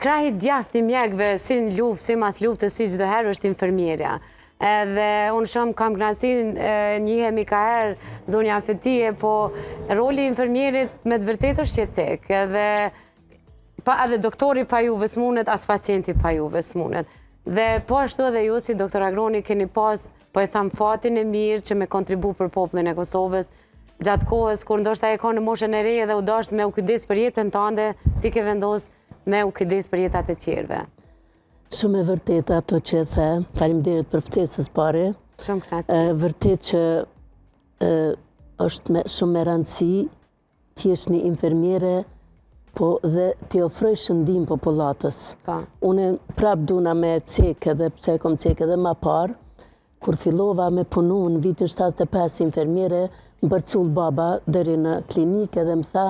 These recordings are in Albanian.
krahi djathtë i mjekëve, si në luftë, si mas luftës, si çdo herë është infermierja. Edhe unë shumë kam kënaqësinë, njihemi ka herë zonja Fetie, po roli i infermierit me të vërtetë është jetik. Edhe doktori pa juve s'munet, as pacienti pa juve s'munet. Dhe po ashtu edhe ju si doktor Agroni keni pas, po e tham fatin e mirë që me kontribu për popullin e Kosovës, gjatë kohës kur ndoshta e ka në moshën e re dhe u dash me u kujdes për jetën tënde, ti ke vendos me u kujdes për jetat e tjerëve. Shumë e vërtet ato që e the, faleminderit për ftesës pare. Shumë kënaqësi. Vërtet që është shumë me rëndësi të jesh një infermiere, po dhe t'i ofroj shëndim popullatës. Unë prap duna me cek edhe pse kom cek edhe ma parë, kur fillova me punu në vitin 75 infermiere, më bërcull baba deri në klinikë edhe më tha,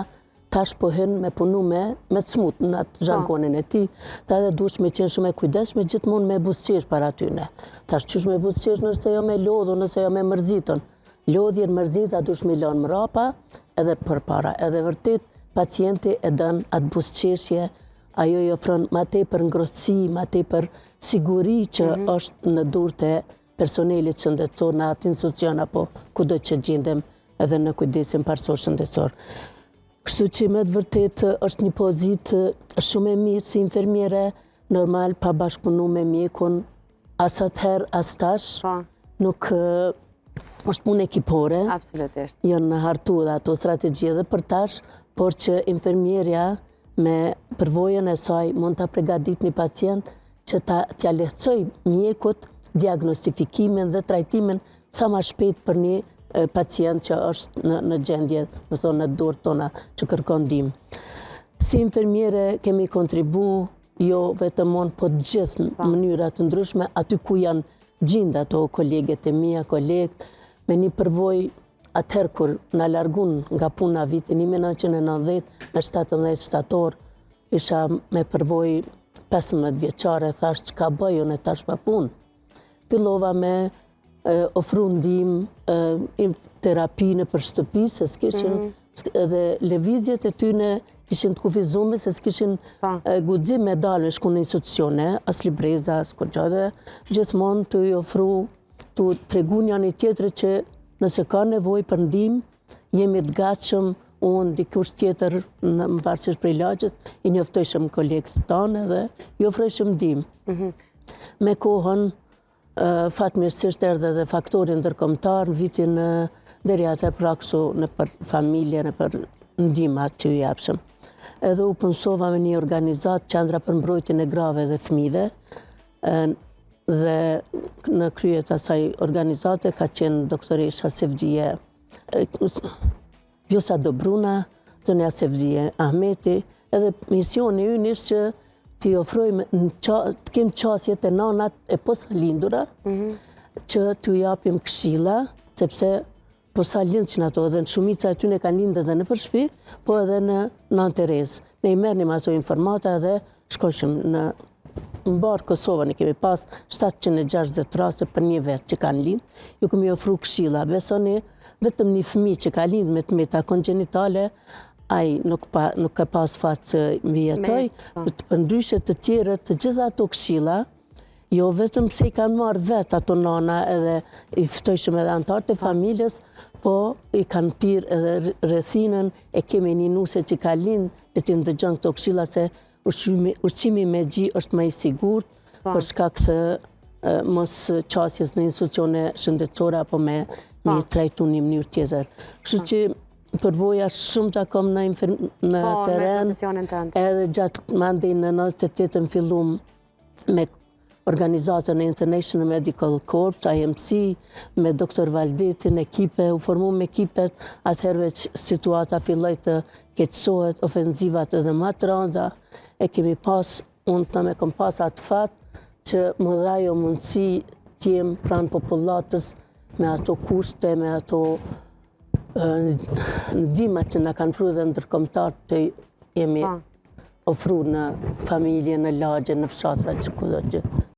tash po hyn me punu me të smut në atë zhankonin e ti, ta edhe dush me qenë shumë e kujdeshme, gjithmonë me busqesh para tyne. Tash qysh me busqesh nëse jo me lodhu, nëse jo me mërzitën. Lodhjen mërzita dush me lanë mrapa edhe për para. Edhe vërtet, pacienti e dën atë busqeshje, ajo i ofron ma tepër ngrohtësi, ma tepër siguri që është në durë të personelit shëndetësor në atë institucion apo kudo që gjendem edhe në kujdesin parësor shëndetësor. Kështu që me të vërtet është një pozitë shumë e mirë si infermiere, normal pa bashkëpunu me mjekun, as atëherë, as tash, nuk është punë ekipore, janë hartu dhe ato strategji edhe për tash, por që infermierja me përvojën e saj mund të pregadit një pacient që t'ja lehtësoj mjekut diagnostifikimin dhe trajtimin sa ma shpejt për një pacient që është në gjendje, më thonë në dorë tona që kërkon ndihmë. Si infermiere kemi kontribu, jo vetëm unë, po të gjithë në mënyra të ndryshme, aty ku janë gjindë ato kolegët e mia, kolegët, me një përvoj atëherë kur në largun nga puna vitin 1990 me 17 shtator, isha me përvoj 15 vjeqare, thash që ka bëj, unë e tash pa punë. Fillova me ofru ndihmë terapi në për shtëpi, se s'kishin edhe lëvizjet e tyne ishin të kufizume, se s'kishin guxim me dalë me shku në institucione, as libreza, as kur gjade, gjithmonë të i ofru, të tregu një një tjetëri që nëse ka nevoj për ndihmë, jemi të gatshëm, unë dikush tjetër në më varësisht për ilagjës, i njoftojshëm kolegët tanë dhe i ofrojshëm ndihmë. Me kohën, fatmirësisht erdhe dhe faktori ndërkombëtar në vitin deri atëherë pra kështu në për familje, në për ndihmat që i japshëm. Edhe u punësova me një organizat, Qendra për mbrojtjen e grave dhe fëmijëve, dhe në kryet asaj organizate ka qenë doktoresha Sevdije Vjosa Dobruna, zonja Sevdije Ahmeti, edhe misioni ynë ishte që t'i ofrojmë, të kemë qasjet e nanat e posa lindura, që t'u japim këshilla, sepse posa lindë që në ato, dhe në shumica e tyne kanë lindë edhe në përshpi, po edhe në Nan Terez. Ne i mernim ato informata dhe shkoshim në barë Kosovën, ne kemi pas 760 raste për një vetë që kanë lindë, ju kemi ofru këshilla, besoni vetëm një fëmijë që ka lindë me të meta kongenitale, ai nuk ka pas fat të mbijetoj, për ndryshe të tjere të gjitha ato këshilla, jo vetëm pse i kanë marrë vetë ato nana edhe i ftojshëm edhe antarët e familjes, po i kanë pirë edhe rrethinën, e kemi një nuse që ka lindë, dhe ti ndëgjon këto këshilla se ushqimi me gji është më i sigurt, për shkak se mos qasjes në institucione shëndetësore apo me trajtu një mënyrë tjetër. Kështu që përvoja shumë të kom në teren, edhe gjatë mandi në 98 në fillum me organizatën e International Medical Corps, IMC, me Dr. Valdetin, ekipe, u formu me ekipet, atëherve që situata filloj të keqësohet, ofenzivat edhe ma të randa, e kemi pas, unë të me kom pas atë fat, që më dhajo mundësi t'jem pranë popullatës me ato kushte, me ato ndihmat që na kanë pru dhe ndërkombëtar të jemi ofru në familje, në lagje, në fshatra që kudo që